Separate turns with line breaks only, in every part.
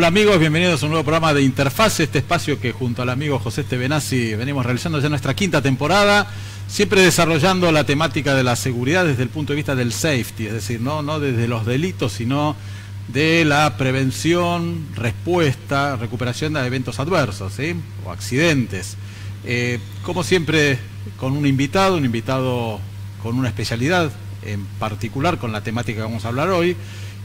Hola amigos, bienvenidos a un nuevo programa de Interfase, este espacio que junto al amigo José Estebenazzi venimos realizando ya nuestra quinta temporada, siempre desarrollando la temática de la seguridad desde el punto de vista del safety, es decir, no desde los delitos, sino de la prevención, respuesta, recuperación de eventos adversos, ¿sí? O accidentes. Como siempre, con un invitado con una especialidad en particular con la temática que vamos a hablar hoy.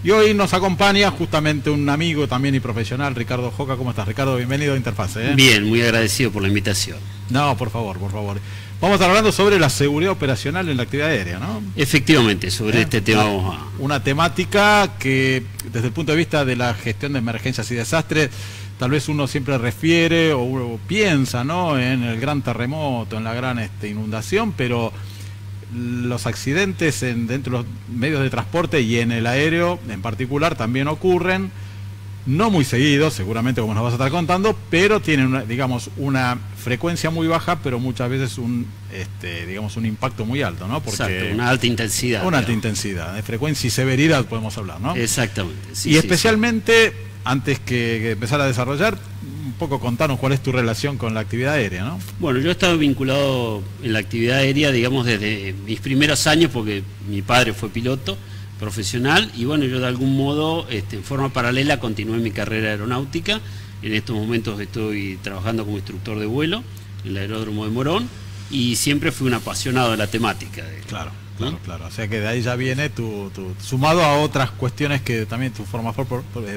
Y hoy nos acompaña justamente un amigo también y profesional, Ricardo Joca. ¿Cómo estás, Ricardo? Bienvenido a Interfase.
Bien, muy agradecido por la invitación.
No, por favor, por favor. Vamos a estar hablando sobre la seguridad operacional en la actividad aérea, ¿no?
Efectivamente, sobre este tema vamos a...
Una temática que, desde el punto de vista de la gestión de emergencias y desastres, tal vez uno siempre refiere o piensa, ¿no?, en el gran terremoto, en la gran inundación, pero los accidentes dentro de los medios de transporte y en el aéreo en particular también ocurren, no muy seguidos, seguramente como nos vas a estar contando, pero tienen una frecuencia muy baja, pero muchas veces un impacto muy alto, ¿no? Porque
exacto, una alta intensidad.
Una alta intensidad, de frecuencia y severidad podemos hablar, ¿no?
Exactamente. Sí,
y especialmente, antes que empezar a desarrollar, un poco contanos cuál es tu relación con la actividad aérea, ¿no?
Bueno, yo he estado vinculado en la actividad aérea, digamos, desde mis primeros años, porque mi padre fue piloto profesional, y bueno, yo de algún modo, en forma paralela, continué mi carrera aeronáutica. En estos momentos estoy trabajando como instructor de vuelo en el aeródromo de Morón, y siempre fui un apasionado de la temática.
Claro. O sea que de ahí ya viene sumado a otras cuestiones que también tú formas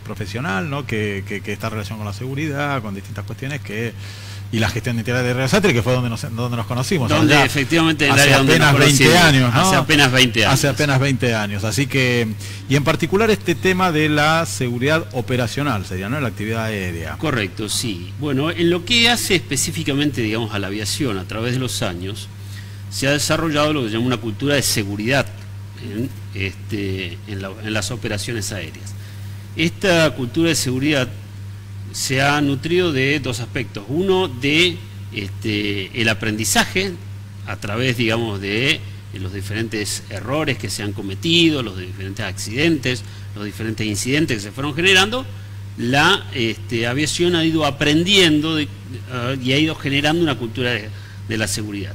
profesional, ¿no? Que está en relación con la seguridad, con distintas cuestiones y la gestión de integral de desastre, que fue donde nos conocimos.
Donde
ya,
efectivamente en el
hace
área donde
apenas
nos
20 años, ¿no?
Hace apenas 20 años.
Hace apenas 20 años. Así que, y en particular este tema de la seguridad operacional sería, ¿no?, la actividad aérea.
Correcto, sí. Bueno, en lo que hace específicamente, digamos, a la aviación a través de los años, se ha desarrollado lo que se llama una cultura de seguridad en las operaciones aéreas. Esta cultura de seguridad se ha nutrido de dos aspectos. Uno, de el aprendizaje a través, digamos, de los diferentes errores que se han cometido, los diferentes accidentes, los diferentes incidentes que se fueron generando. La aviación ha ido aprendiendo y ha ido generando una cultura de la seguridad.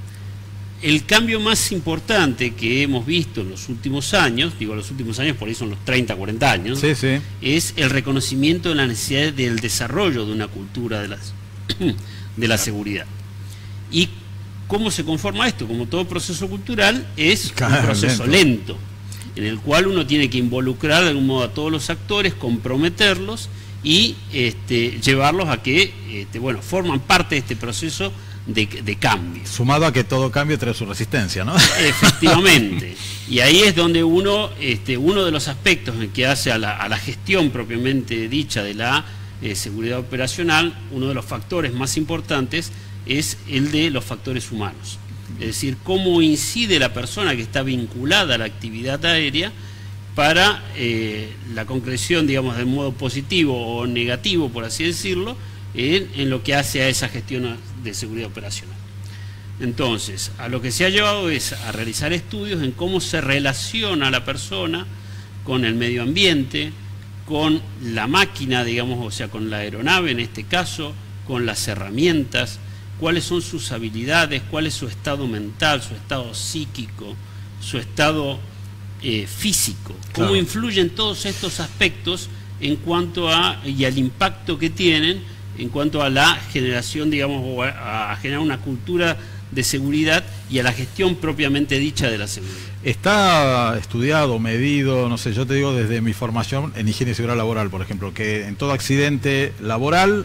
El cambio más importante que hemos visto en los últimos años, digo los últimos años, por ahí son los 30, 40 años,
sí.
Es el reconocimiento de la necesidad del desarrollo de una cultura de la seguridad. ¿Y cómo se conforma esto? Como todo proceso cultural, es un proceso lento, en el cual uno tiene que involucrar de algún modo a todos los actores, comprometerlos y llevarlos a que forman parte de este proceso de cambio.
Sumado a que todo cambio trae su resistencia, ¿no?
Efectivamente. Y ahí es donde uno de los aspectos en que hace a la gestión propiamente dicha de la seguridad operacional, uno de los factores más importantes es el de los factores humanos. Es decir, cómo incide la persona que está vinculada a la actividad aérea para la concreción, digamos, de modo positivo o negativo, por así decirlo, en lo que hace a esa gestión de seguridad operacional. Entonces, a lo que se ha llevado es a realizar estudios en cómo se relaciona la persona con el medio ambiente, con la máquina, digamos, o sea, con la aeronave en este caso, con las herramientas, cuáles son sus habilidades, cuál es su estado mental, su estado psíquico, su estado físico, cómo influyen todos estos aspectos en cuanto y al impacto que tienen en cuanto a la generación, digamos, o a generar una cultura de seguridad y a la gestión propiamente dicha de la seguridad. Está
estudiado, medido, no sé, yo te digo desde mi formación en higiene y seguridad laboral, por ejemplo, que en todo accidente laboral,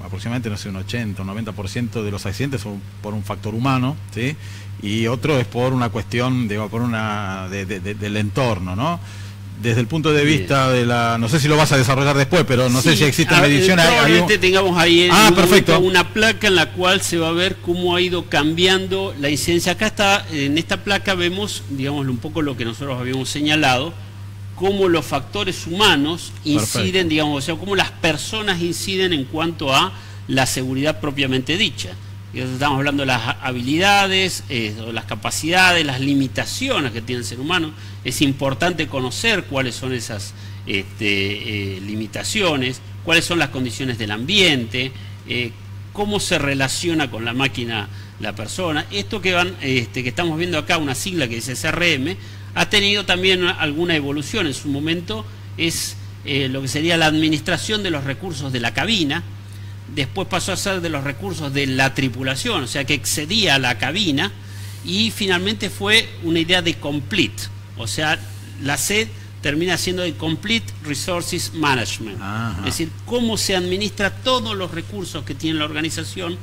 aproximadamente, no sé, un 80 o 90% de los accidentes son por un factor humano, ¿sí? Y otro es por una cuestión, digo, del entorno, ¿no? Desde el punto de vista de la... No sé si lo vas a desarrollar después, pero no sé si existe mediciones.
Probablemente tengamos ahí una placa en la cual se va a ver cómo ha ido cambiando la incidencia. Acá está, en esta placa vemos, digamos, un poco lo que nosotros habíamos señalado, cómo los factores humanos inciden, digamos, o sea, cómo las personas inciden en cuanto a la seguridad propiamente dicha. Estamos hablando de las habilidades, las capacidades, las limitaciones que tiene el ser humano. Es importante conocer cuáles son esas limitaciones, cuáles son las condiciones del ambiente, cómo se relaciona con la máquina la persona. Esto que estamos viendo acá, una sigla que dice CRM, ha tenido también alguna evolución. En su momento es lo que sería la administración de los recursos de la cabina, después pasó a ser de los recursos de la tripulación, o sea que excedía a la cabina, y finalmente fue una idea de complete, o sea, la C termina siendo el Complete Resources Management. Ajá. Es decir, cómo se administra todos los recursos que tiene la organización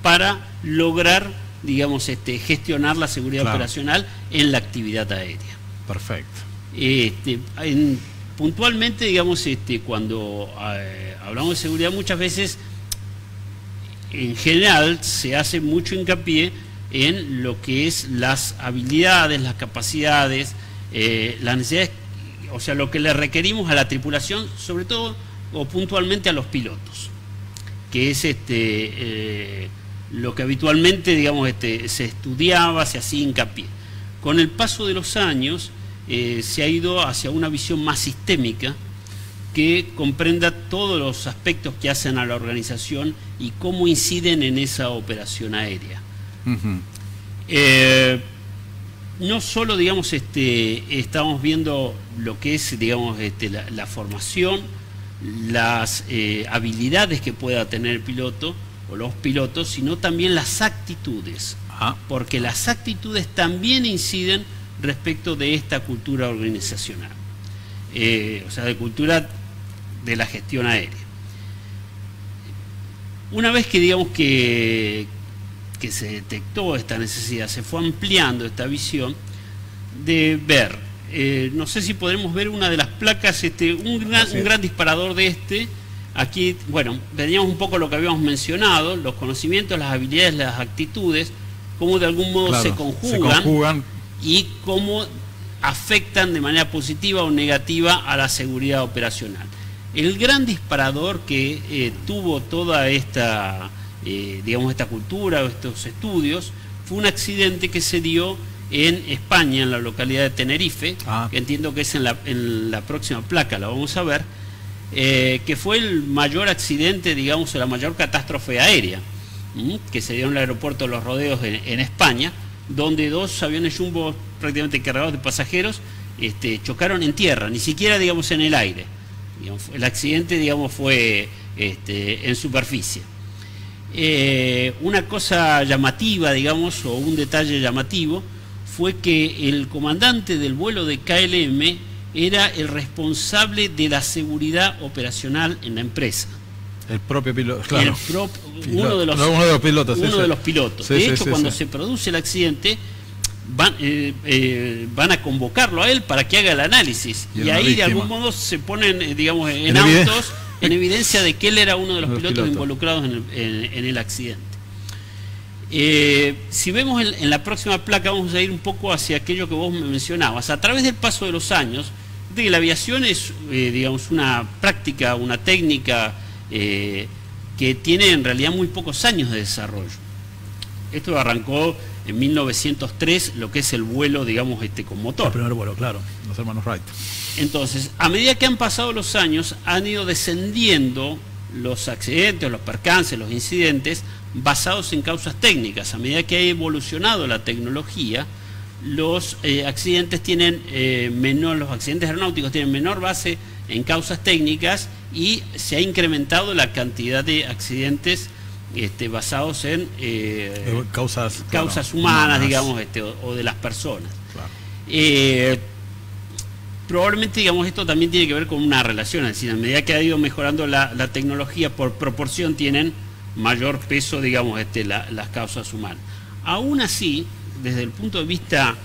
para lograr, digamos, gestionar la seguridad operacional en la actividad aérea.
Perfecto.
Puntualmente, digamos, cuando hablamos de seguridad, muchas veces, en general, se hace mucho hincapié en lo que es las habilidades, las capacidades, las necesidades, o sea, lo que le requerimos a la tripulación, sobre todo o puntualmente a los pilotos, que es lo que habitualmente, digamos, se estudiaba, se hacía hincapié. Con el paso de los años se ha ido hacia una visión más sistémica que comprenda todos los aspectos que hacen a la organización y cómo inciden en esa operación aérea. No solo, digamos, estamos viendo lo que es, digamos, la formación, las habilidades que pueda tener el piloto o los pilotos, sino también las actitudes. Ajá. Porque las actitudes también inciden respecto de esta cultura organizacional, o sea, de cultura de la gestión aérea. Una vez que, digamos, que se detectó esta necesidad, se fue ampliando esta visión de ver, no sé si podremos ver una de las placas, un gran disparador de aquí, bueno, teníamos un poco lo que habíamos mencionado, los conocimientos, las habilidades, las actitudes, cómo de algún modo se conjugan y cómo afectan de manera positiva o negativa a la seguridad operacional. El gran disparador que tuvo toda esta digamos, esta cultura o estos estudios, fue un accidente que se dio en España, en la localidad de Tenerife, que entiendo que es en la próxima placa, la vamos a ver, que fue el mayor accidente, digamos, la mayor catástrofe aérea, que se dio en el aeropuerto de Los Rodeos en España, donde dos aviones Jumbo prácticamente cargados de pasajeros chocaron en tierra, ni siquiera, digamos, en el aire. Digamos, el accidente, digamos, fue en superficie. Una cosa llamativa, digamos, o un detalle llamativo, fue que el comandante del vuelo de KLM era el responsable de la seguridad operacional en la empresa. El propio piloto, claro. Uno de los pilotos. Sí, de hecho, cuando se produce el accidente, van a convocarlo a él para que haga el análisis. Y ahí, de algún modo, se ponen, digamos, en autos en evidencia de que él era uno de los pilotos involucrados en el accidente. Si vemos en la próxima placa, vamos a ir un poco hacia aquello que vos me mencionabas. A través del paso de los años, de que la aviación es, digamos, una práctica, una técnica que tiene en realidad muy pocos años de desarrollo. Esto arrancó en 1903, lo que es el vuelo, digamos, con motor. El primer vuelo, claro, los hermanos Wright. Entonces, a medida que han pasado los años, han ido descendiendo los accidentes, los percances, los incidentes, basados en causas técnicas. A medida que ha evolucionado la tecnología, los accidentes tienen los accidentes aeronáuticos tienen menor base en causas técnicas y se ha incrementado la cantidad de accidentes basados en causas humanas, digamos, o de las personas. Claro. Probablemente, digamos, esto también tiene que ver con una relación, es decir, a medida que ha ido mejorando la tecnología, por proporción tienen mayor peso, digamos, las causas humanas. Aún así, desde el punto de vista,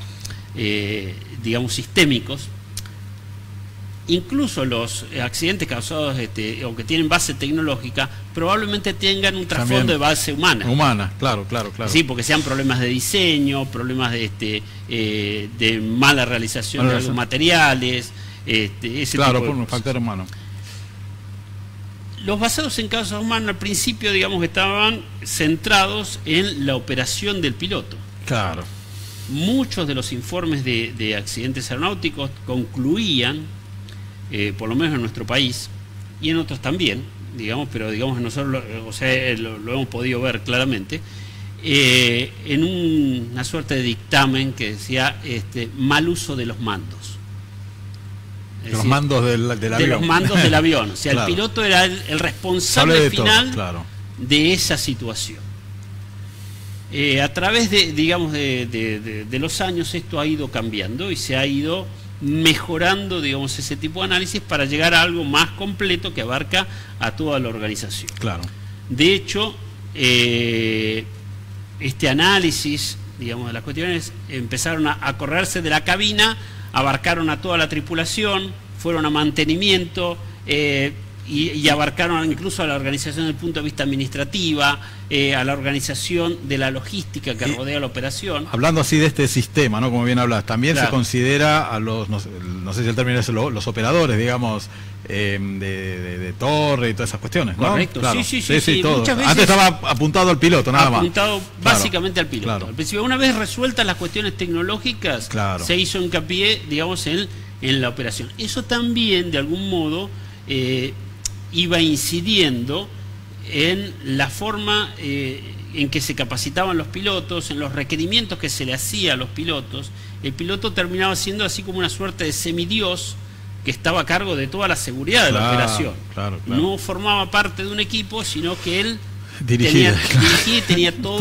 digamos, sistémicos, incluso los accidentes causados o que tienen base tecnológica probablemente tengan un trasfondo de base humana. Claro. Sí, porque sean problemas de diseño, problemas de mala realización de los materiales, ese tipo por un factor humano. Los basados en causas humanas al principio, digamos, estaban centrados en la operación del piloto. Claro. Muchos de los informes de accidentes aeronáuticos concluían por lo menos en nuestro país, y en otros también, digamos, pero digamos nosotros lo hemos podido ver claramente, en una suerte de dictamen que decía mal uso de los mandos.
De los mandos del avión.
De los mandos del avión. O sea,
claro.
El piloto era el responsable final de esa situación. A través de los años esto ha ido cambiando y se ha ido mejorando, digamos, ese tipo de análisis para llegar a algo más completo que abarca a toda la organización.
Claro.
De hecho, este análisis, digamos, de las cuestiones empezaron a correrse de la cabina, abarcaron a toda la tripulación, fueron a mantenimiento y abarcaron incluso a la organización desde el punto de vista administrativa, a la organización de la logística que rodea la operación.
Hablando así de este sistema, ¿no? Como bien hablas, también
claro.
Se considera a los, no sé si el término es los operadores, digamos, de torre y todas esas cuestiones, ¿no?
Correcto,
claro.
sí,
todo.
Muchas veces
antes estaba apuntado al piloto, nada más.
Apuntado básicamente al piloto.
Claro.
Al principio, una vez resueltas las cuestiones tecnológicas,
claro.
Se hizo hincapié, digamos, en la operación. Eso también, de algún modo, iba incidiendo en la forma en que se capacitaban los pilotos, en los requerimientos que se le hacía a los pilotos. El piloto terminaba siendo así como una suerte de semidios que estaba a cargo de toda la seguridad de la operación.
Claro.
No formaba parte de un equipo, sino que él
dirigía
y tenía todo,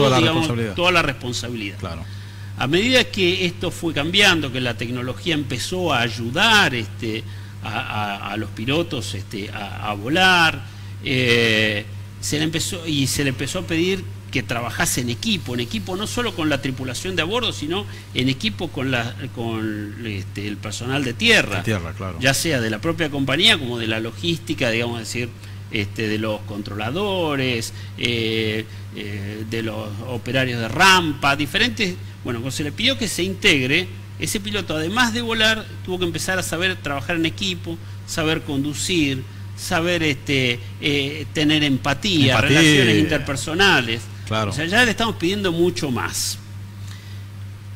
toda la responsabilidad.
Claro.
A medida que esto fue cambiando, que la tecnología empezó a ayudar a los pilotos a volar, se le empezó a pedir que trabajase en equipo no solo con la tripulación de a bordo, sino en equipo con el personal de tierra,
claro.
Ya sea de la propia compañía como de la logística, digamos, decir, de los controladores, de los operarios de rampa, diferentes. Bueno, cuando se le pidió que se integre, ese piloto, además de volar, tuvo que empezar a saber trabajar en equipo, saber conducir, saber tener empatía, relaciones interpersonales.
Claro.
O sea, ya le estamos pidiendo mucho más.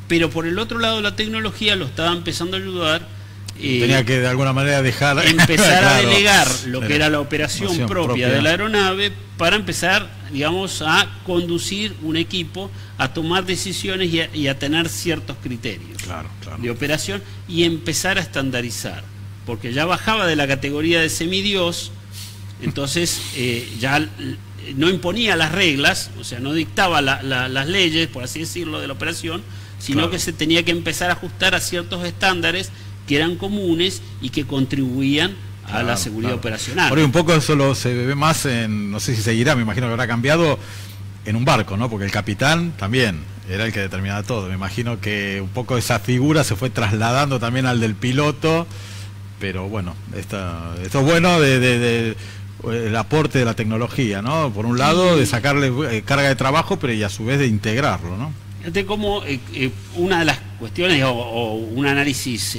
Pero por el otro lado, la tecnología lo estaba empezando a ayudar.
Tenía que de alguna manera dejar...
Empezar a delegar lo que era la operación propia de la aeronave para empezar, digamos, a conducir un equipo, a tomar decisiones y a tener ciertos criterios de operación y empezar a estandarizar. Porque ya bajaba de la categoría de semidios, entonces ya no imponía las reglas, o sea, no dictaba las leyes, por así decirlo, de la operación, sino que se tenía que empezar a ajustar a ciertos estándares que eran comunes y que contribuían a la seguridad operacional.
Por ahí un poco eso se ve más en, no sé si seguirá, me imagino que habrá cambiado en un barco, ¿no? Porque el capitán también era el que determinaba todo. Me imagino que un poco esa figura se fue trasladando también al del piloto, pero bueno, esto es bueno de el aporte de la tecnología, ¿no? Por un lado, de sacarle carga de trabajo, pero y a su vez de integrarlo, ¿no?
Fíjate cómo una de las cuestiones o un análisis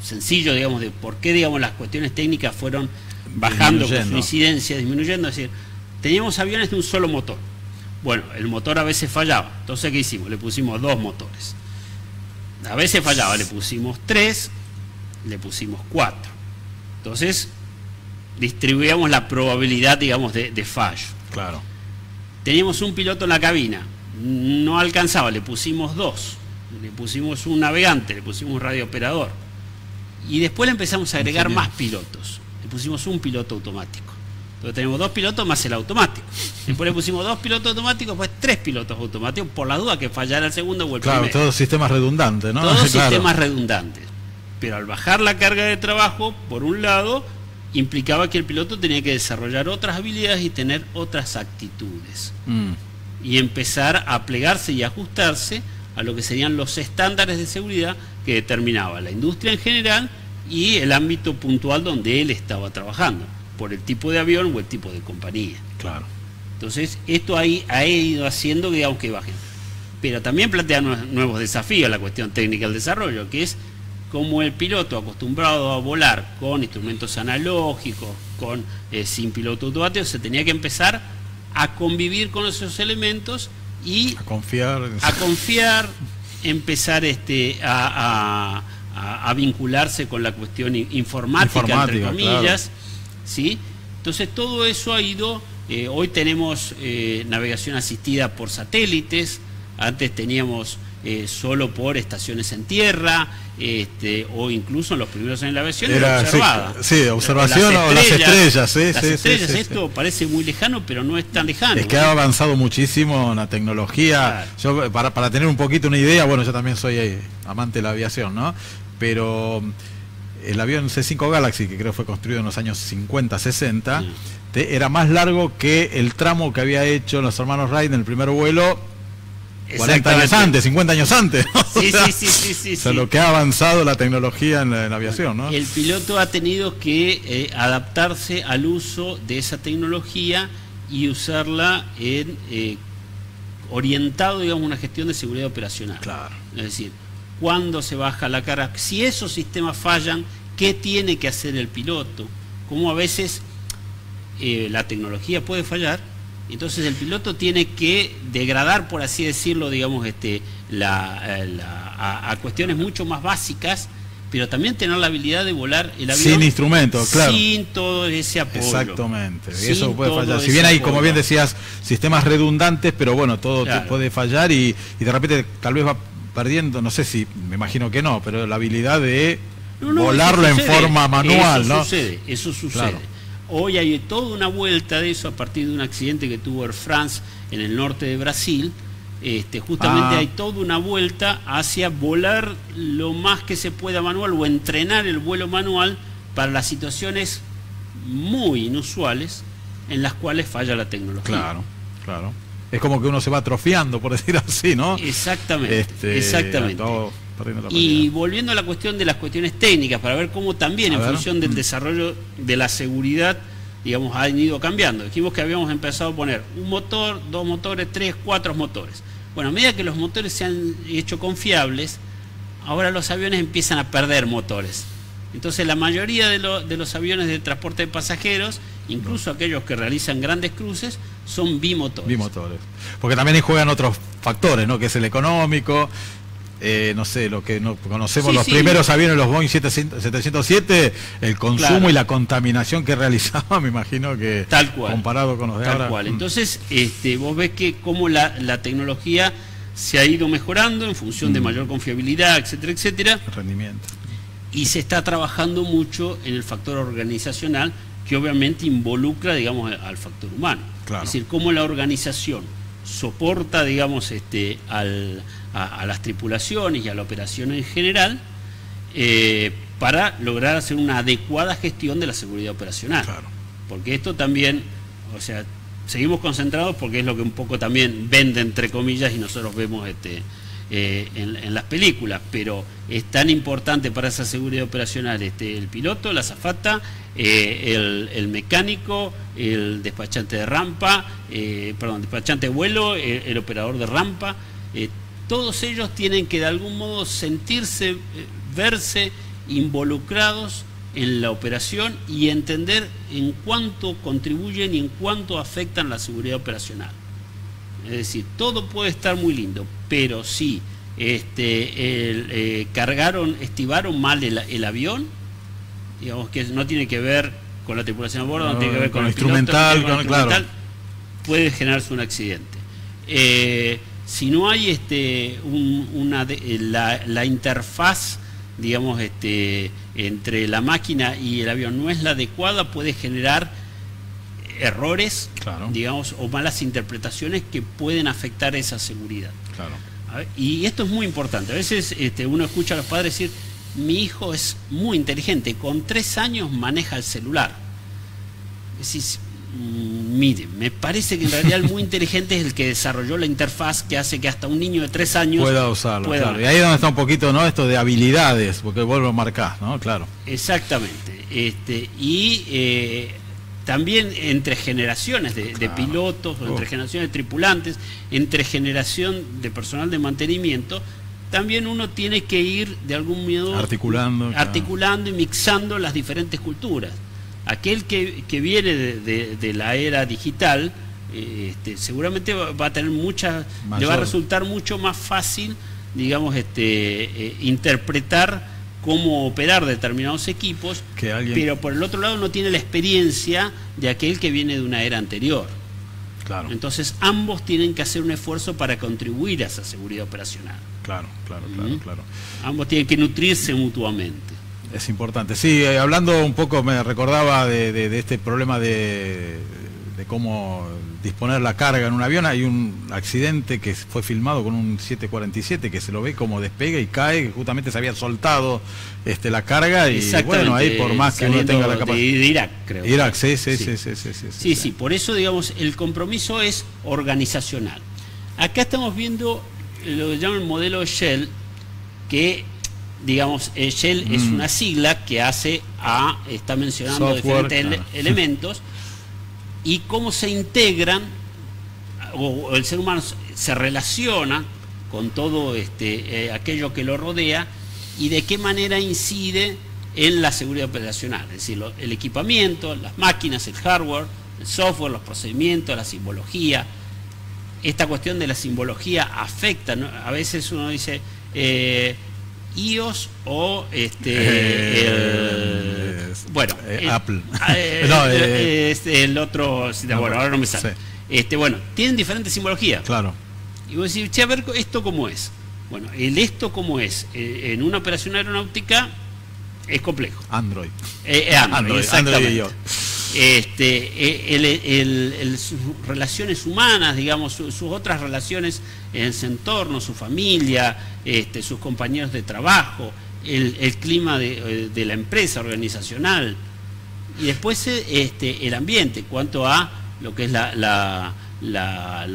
sencillo, digamos, de por qué, digamos, las cuestiones técnicas fueron bajando con su incidencia, disminuyendo. Es decir, teníamos aviones de un solo motor. Bueno, el motor a veces fallaba. Entonces, ¿qué hicimos? Le pusimos 2 motores. A veces fallaba, le pusimos 3, le pusimos 4. Entonces, distribuíamos la probabilidad, digamos, de fallo.
Claro.
Teníamos un piloto en la cabina. No alcanzaba, le pusimos 2, le pusimos un navegante, le pusimos un radiooperador y después le empezamos a agregar más pilotos, le pusimos un piloto automático. Entonces tenemos 2 pilotos más el automático, después le pusimos 2 pilotos automáticos, pues 3 pilotos automáticos por la duda que fallara el segundo o el primero.
Claro, todos sistemas redundantes, ¿no?
Todos sistemas redundantes, pero al bajar la carga de trabajo, por un lado, implicaba que el piloto tenía que desarrollar otras habilidades y tener otras actitudes. Y empezar a plegarse y ajustarse a lo que serían los estándares de seguridad que determinaba la industria en general y el ámbito puntual donde él estaba trabajando, por el tipo de avión o el tipo de compañía.
Claro.
Entonces, esto ha ido haciendo, digamos, que bajen. Pero también plantea nuevos desafíos la cuestión técnica del desarrollo, que es como el piloto acostumbrado a volar con instrumentos analógicos, sin piloto automático, se tenía que empezar a convivir con esos elementos y
a confiar,
empezar a vincularse con la cuestión informática entre comillas, claro. ¿Sí? Entonces todo eso ha ido, hoy tenemos navegación asistida por satélites, antes teníamos solo por estaciones en tierra, o incluso en los primeros años de la navegación era observada.
Sí, observación o las estrellas. Sí,
las estrellas, esto parece muy lejano, pero no es tan lejano.
Es que ha avanzado muchísimo en la tecnología. Claro. Yo, para tener un poquito una idea, bueno, yo también soy amante de la aviación, ¿no? Pero el avión C-5 Galaxy, que creo fue construido en los años 50, 60, era más largo que el tramo que había hecho los hermanos Wright en el primer vuelo 40 años antes, 50 años antes.
Sí, sí.
O sea, lo que ha avanzado la tecnología en la aviación, ¿no?
El piloto ha tenido que adaptarse al uso de esa tecnología y usarla en orientado, digamos, una gestión de seguridad operacional.
Claro.
Es decir, cuándo se baja la carga, si esos sistemas fallan, ¿qué tiene que hacer el piloto? Como a veces la tecnología puede fallar, entonces el piloto tiene que degradar, por así decirlo, digamos, a cuestiones mucho más básicas, pero también tener la habilidad de volar el avión
sin instrumentos, claro,
sin todo ese apoyo.
Exactamente, y eso puede fallar. Si bien hay, como bien decías, sistemas redundantes, pero bueno, todo claro, puede fallar y de repente tal vez va perdiendo, no sé si, me imagino que no, pero la habilidad de volarlo en forma manual,
eso sucede.
Claro.
Hoy hay toda una vuelta de eso a partir de un accidente que tuvo Air France en el norte de Brasil. Justamente hay toda una vuelta hacia volar lo más que se pueda manual o entrenar el vuelo manual para las situaciones muy inusuales en las cuales falla la tecnología.
Claro. Es como que uno se va atrofiando, por decir así, ¿no?
Exactamente. Y volviendo a la cuestión de las cuestiones técnicas, para ver cómo también en función del desarrollo de la seguridad, digamos, han ido cambiando. Dijimos que habíamos empezado a poner un motor, 2 motores, 3, 4 motores. Bueno, a medida que los motores se han hecho confiables, ahora los aviones empiezan a perder motores. Entonces la mayoría de los aviones de transporte de pasajeros, incluso aquellos que realizan grandes cruces, son bimotores.
Bimotores. Porque también ahí juegan otros factores, ¿no? Que es el económico. No sé, lo que no conocemos, los primeros aviones, los Boeing 707, el consumo y la contaminación que realizaba, me imagino que
tal cual,
comparado con los de ahora.
Tal cual. Entonces, vos ves que cómo la tecnología se ha ido mejorando en función de mayor confiabilidad, etcétera, etcétera.
El rendimiento.
Y se está trabajando mucho en el factor organizacional, que obviamente involucra, digamos, al factor humano.
Claro.
Es decir, cómo la organización soporta, digamos, a las tripulaciones y a la operación en general, para lograr hacer una adecuada gestión de la seguridad operacional.
Claro.
Porque esto también, o sea, seguimos concentrados porque es lo que un poco también vende, entre comillas, y nosotros vemos en las películas, pero es tan importante para esa seguridad operacional el piloto, la azafata, el mecánico, el despachante de rampa, despachante de vuelo, el operador de rampa. Todos ellos tienen que de algún modo sentirse, verse involucrados en la operación y entender en cuánto contribuyen y en cuánto afectan la seguridad operacional. Es decir, todo puede estar muy lindo, pero si estivaron mal el avión, digamos que no tiene que ver con la tripulación a bordo, no tiene que ver con el
instrumental,
piloto,
claro,
puede generarse un accidente. Si no hay la interfaz, digamos, entre la máquina y el avión no es la adecuada, puede generar errores,
claro,
digamos, o malas interpretaciones que pueden afectar esa seguridad.
Claro.
Y esto es muy importante. A veces uno escucha a los padres decir: mi hijo es muy inteligente, con 3 años maneja el celular. Decís, mire, me parece que en realidad el muy inteligente es el que desarrolló la interfaz que hace que hasta un niño de 3 años
pueda usarlo. Claro. Y ahí es donde está un poquito, ¿no?, esto de habilidades, porque vos lo marcás, ¿no? Claro.
Exactamente. También entre generaciones de pilotos, o entre generaciones de tripulantes, entre generación de personal de mantenimiento, también uno tiene que ir de algún modo articulando y mixando las diferentes culturas. Aquel que viene de la era digital, seguramente va a tener le va a resultar mucho más fácil, digamos, interpretar cómo operar determinados equipos, pero por el otro lado no tiene la experiencia de aquel que viene de una era anterior.
Claro.
Entonces ambos tienen que hacer un esfuerzo para contribuir a esa seguridad operacional.
Claro.
Ambos tienen que nutrirse mutuamente.
Es importante. Sí, hablando un poco, me recordaba de este problema de cómo disponer la carga en un avión. Hay un accidente que fue filmado con un 747 que se lo ve como despega y cae, que justamente se había soltado la carga, y bueno, ahí por más que uno tenga la capacidad...
De Irak, creo.
Irak, sí.
Sí, por eso, digamos, el compromiso es organizacional. Acá estamos viendo lo que llaman el modelo Shell, que, digamos, Shell es una sigla que está mencionando
software,
diferentes elementos, y cómo se integran, o el ser humano se relaciona con todo aquello que lo rodea, y de qué manera incide en la seguridad operacional. Es decir, el equipamiento, las máquinas, el hardware, el software, los procedimientos, la simbología. Esta cuestión de la simbología afecta, ¿no? A veces uno dice iOS o
Apple.
El otro, bueno, ahora no me sale. Sí. Bueno, tienen diferentes simbologías.
Claro.
Y vos decís, che, a ver, ¿esto cómo es? Bueno, el esto cómo es en una operación aeronáutica es complejo.
Android,
exactamente.
y yo.
Sus relaciones humanas, digamos, sus otras relaciones en su entorno, su familia, sus compañeros de trabajo, el clima de la empresa organizacional, y después el ambiente, cuanto a lo que es la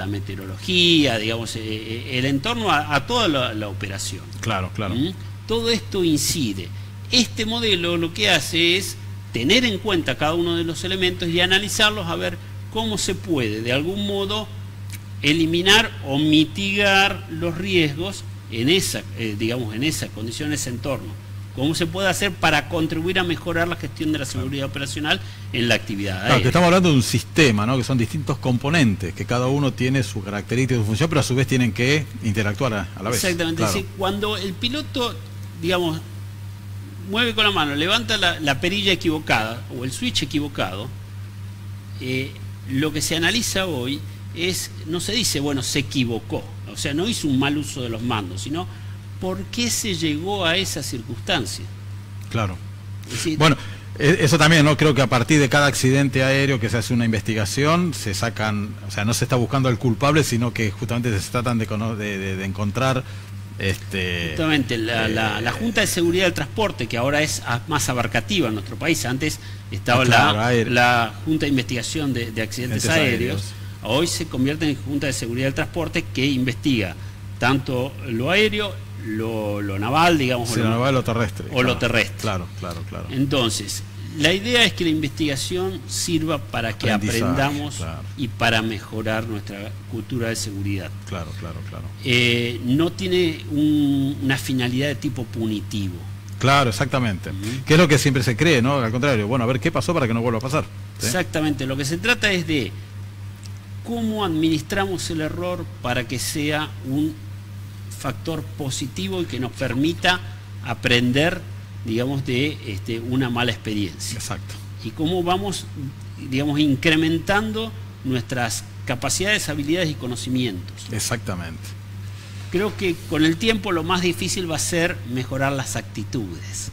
meteorología, digamos, el entorno a toda la operación.
Claro.
Todo esto incide. Este modelo lo que hace es tener en cuenta cada uno de los elementos y analizarlos, a ver cómo se puede de algún modo eliminar o mitigar los riesgos en esa condición, en ese entorno. Cómo se puede hacer para contribuir a mejorar la gestión de la seguridad operacional en la actividad aérea.
Que estamos hablando de un sistema, ¿no? Que son distintos componentes, que cada uno tiene su característica y su función, pero a su vez tienen que interactuar a la vez.
Exactamente.
Claro.
Es decir, cuando el piloto, digamos, mueve con la mano, levanta la perilla equivocada o el switch equivocado, lo que se analiza hoy no se dice, bueno, se equivocó, o sea, no hizo un mal uso de los mandos, sino por qué se llegó a esa circunstancia.
Claro.
Es decir,
bueno, eso también, ¿no? Creo que a partir de cada accidente aéreo que se hace una investigación, se sacan, o sea, no se está buscando al culpable, sino que justamente se tratan de encontrar...
Justamente la Junta de Seguridad del Transporte, que ahora es más abarcativa en nuestro país. Antes estaba la Junta de Investigación de Accidentes Aéreos. Hoy se convierte en Junta de Seguridad del Transporte, que investiga tanto lo aéreo, lo naval, digamos,
lo naval o terrestre.
O lo terrestre.
Claro.
Entonces, la idea es que la investigación sirva para que aprendamos y para mejorar nuestra cultura de seguridad.
Claro.
No tiene una finalidad de tipo punitivo.
Claro, exactamente. Que es lo que siempre se cree, ¿no? Al contrario, bueno, a ver qué pasó para que no vuelva a pasar. ¿Sí?
Exactamente, lo que se trata es de cómo administramos el error para que sea un factor positivo y que nos permita aprender, digamos, de una mala experiencia.
Exacto.
Y cómo vamos, digamos, incrementando nuestras capacidades, habilidades y conocimientos.
Exactamente.
Creo que con el tiempo lo más difícil va a ser mejorar las actitudes.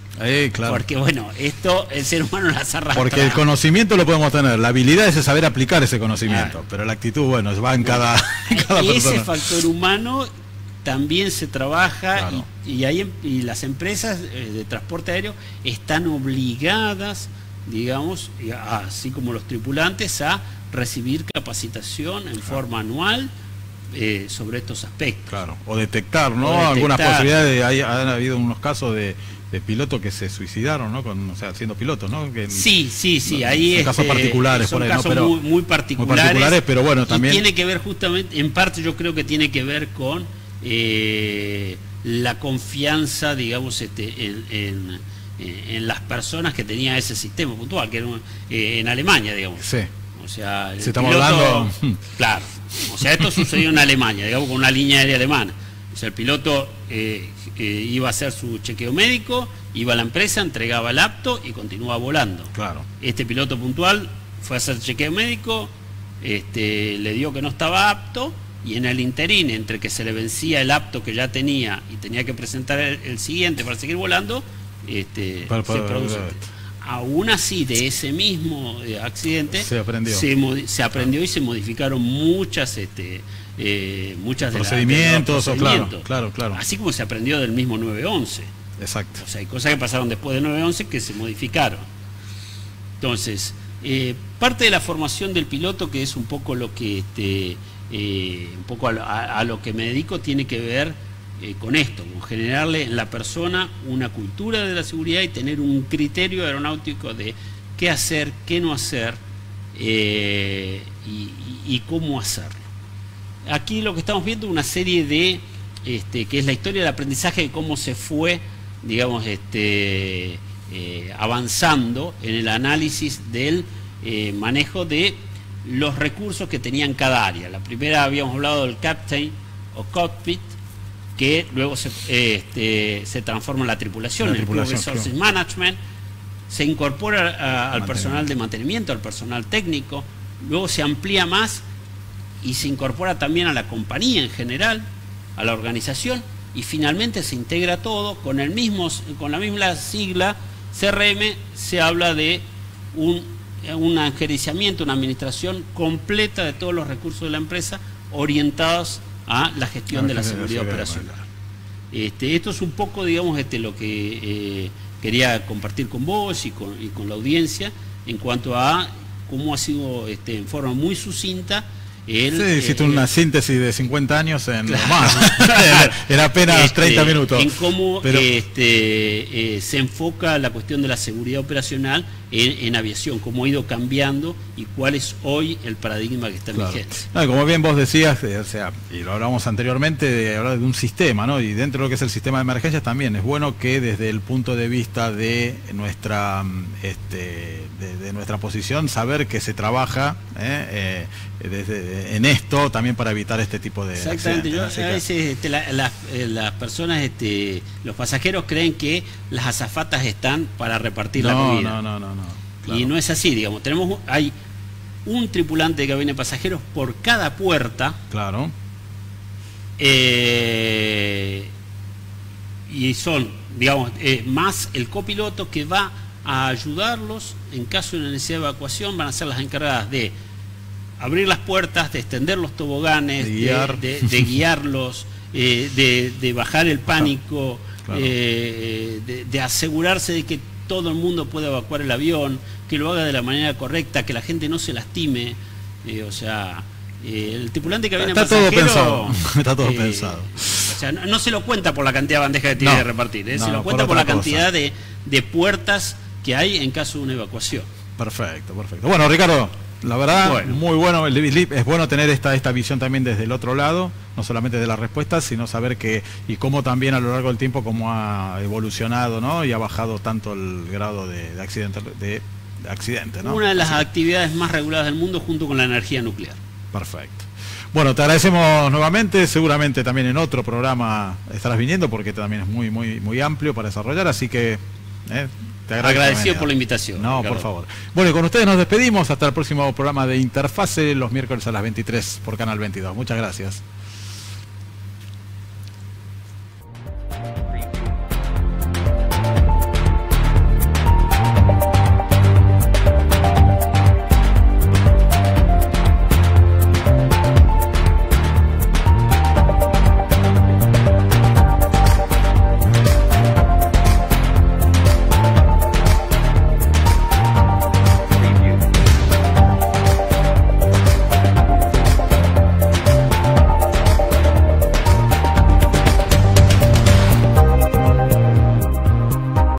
Claro.
Porque bueno, esto el ser humano las arrastra.
Porque el conocimiento lo podemos tener, la habilidad es saber aplicar ese conocimiento, pero la actitud, bueno, va en cada persona.
Ese factor humano también se trabaja, claro. y las empresas de transporte aéreo están obligadas, digamos, así como los tripulantes, a recibir capacitación en forma anual sobre estos aspectos.
Claro, o detectar, ¿no? Algunas posibilidades. Han habido unos casos de pilotos que se suicidaron, ¿no? Siendo pilotos, ¿no?
Sí. Ahí
son casos particulares,
son
por ahí,
casos
¿no? Pero
muy particulares,
pero bueno, también
tiene que ver justamente, en parte yo creo que tiene que ver con la confianza, digamos, en las personas que tenía ese sistema puntual, que era en Alemania, digamos.
Sí.
O sea,
estamos hablando...
Claro. O sea, esto sucedió en Alemania, digamos, con una línea aérea alemana. O sea, el piloto iba a hacer su chequeo médico, iba a la empresa, entregaba el apto y continuaba volando.
Claro.
Este piloto puntual fue a hacer chequeo médico, le dio que no estaba apto, y en el interín, entre que se le vencía el apto que ya tenía y tenía que presentar el siguiente para seguir volando, se produce. Aún así, de ese mismo accidente se aprendió y se modificaron muchas
procedimientos, claro.
Así como se aprendió del mismo 911.
Exacto.
O sea, hay cosas que pasaron después del 911 que se modificaron. Entonces, parte de la formación del piloto, que es un poco lo que un poco a lo que me dedico, tiene que ver con esto, con generarle en la persona una cultura de la seguridad y tener un criterio aeronáutico de qué hacer, qué no hacer y cómo hacerlo. Aquí lo que estamos viendo es una serie de, que es la historia del aprendizaje, de cómo se fue, digamos, avanzando en el análisis del manejo de los recursos que tenían cada área. La primera habíamos hablado del captain o cockpit, que luego se transforma en la tripulación, el Crew Resources Management, se incorpora al personal de mantenimiento, al personal técnico, luego se amplía más y se incorpora también a la compañía en general, a la organización, y finalmente se integra todo con la misma sigla CRM. Se habla de un agerenciamiento, una administración completa de todos los recursos de la empresa, orientados a la gestión de la seguridad operacional. Esto es un poco, digamos, lo que quería compartir con vos y con la audiencia en cuanto a cómo ha sido en forma muy sucinta.
Hiciste una síntesis de 50 años en más. Era apenas 30 minutos.
En cómo se enfoca la cuestión de la seguridad operacional en aviación, cómo ha ido cambiando y cuál es hoy el paradigma que está en vigencia.
Como bien vos decías, y lo hablamos anteriormente, de hablar de un sistema, ¿no? Y dentro de lo que es el sistema de emergencias también es bueno que desde el punto de vista de nuestra de nuestra posición, saber que se trabaja en esto también para evitar este tipo de
exactamente. A veces las personas, los pasajeros creen que las azafatas están para repartir la comida.
No. Claro.
Y no es así, digamos. Hay un tripulante de cabina de pasajeros por cada puerta.
Claro.
Y son, digamos, más el copiloto que va a ayudarlos en caso de una necesidad de evacuación. Van a ser las encargadas de abrir las puertas, de extender los toboganes, de guiarlos, de bajar el pánico,
claro.
De asegurarse de que todo el mundo pueda evacuar el avión, que lo haga de la manera correcta, que la gente no se lastime. El tripulante que viene
está todo pensado. Está todo pensado.
O sea, no se lo cuenta por la cantidad de bandejas que tiene que repartir, se lo cuenta por la cantidad de puertas que hay en caso de una evacuación.
Perfecto. Bueno, Ricardo, la verdad, muy bueno. Es bueno tener esta visión también desde el otro lado, no solamente de las respuestas, sino saber y cómo también a lo largo del tiempo cómo ha evolucionado, ¿no? Y ha bajado tanto el grado de accidente, ¿no?
Una de las actividades más reguladas del mundo, junto con la energía nuclear.
Perfecto. Bueno, te agradecemos nuevamente. Seguramente también en otro programa estarás viniendo, porque también es muy amplio para desarrollar, así que te
agradecido por la invitación.
No, Ricardo, por favor. Bueno, y con ustedes nos despedimos hasta el próximo programa de Interfase, los miércoles a las 23 por Canal 22. Muchas gracias.